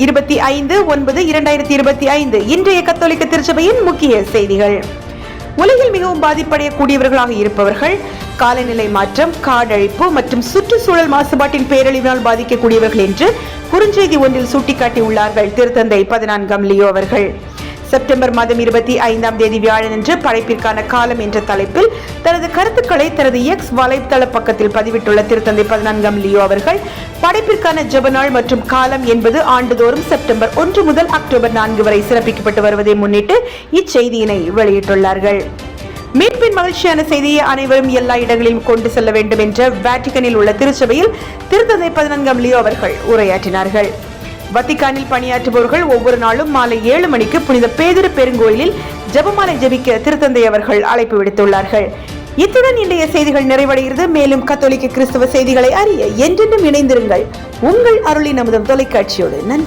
25/9/2025 இன்றைய கத்தோலிக்க திருச்சபையின் முக்கிய செய்திகள். உலகில் மிகவும் பாதிப்படையக்கூடியவர்களாக இருப்பவர்கள், காலநிலை மாற்றம், காடழிப்பு மற்றும் சுற்றுச்சூழல் மாசுபாட்டின் பேரழிவினால் பாதிக்கக்கூடியவர்கள் என்று குறுஞ்செய்தி ஒன்றில் சுட்டிக்காட்டியுள்ளார்கள் திருத்தந்தை 14ஆம் லியோ அவர்கள். செப்டம்பர் மாதம் 25ஆம் தேதி வியாழனன்று படைப்பிற்கான காலம் என்ற தலைப்பில் தனது கருத்துக்களை தனது எக்ஸ் வலைத்தள பக்கத்தில் பதிவிட்டுள்ள திருத்தந்தை 14ஆம் லியோ அவர்கள், படைப்பிற்கான ஜெப நாள் மற்றும் காலம் என்பது ஆண்டுதோறும் செப்டம்பர் 1 முதல் அக்டோபர் 4 வரை சிறப்பிக்கப்பட்டு வருவதை முன்னிட்டு இச்செய்தியினை வெளியிட்டுள்ளார்கள். மீட்பின் மகிழ்ச்சியான செய்தியை அனைவரும் எல்லா இடங்களிலும் கொண்டு செல்ல வேண்டும் என்ற வாட்டிகனில் உள்ள திருச்சபையில் திருத்தந்தை 14ஆம் லியோ அவர்கள் உரையாற்றினார்கள். வத்திக்கானில் பணியாற்றுபவர்கள் ஒவ்வொரு நாளும் மாலை 7 மணிக்கு புனித பேதுரு பெருங்கோயிலில் ஜெபமாலை ஜெபிக்க திருத்தந்தை அவர்கள் அழைப்பு விடுத்துள்ளார்கள். இத்துடன் இன்றைய செய்திகள் நிறைவடைகிறது. மேலும் கத்தோலிக்க கிறிஸ்தவ செய்திகளை அறிய என்றென்றும் இணைந்திருங்கள் உங்கள் அருளின் அமுதம் தொலைக்காட்சியோடு. நன்றி.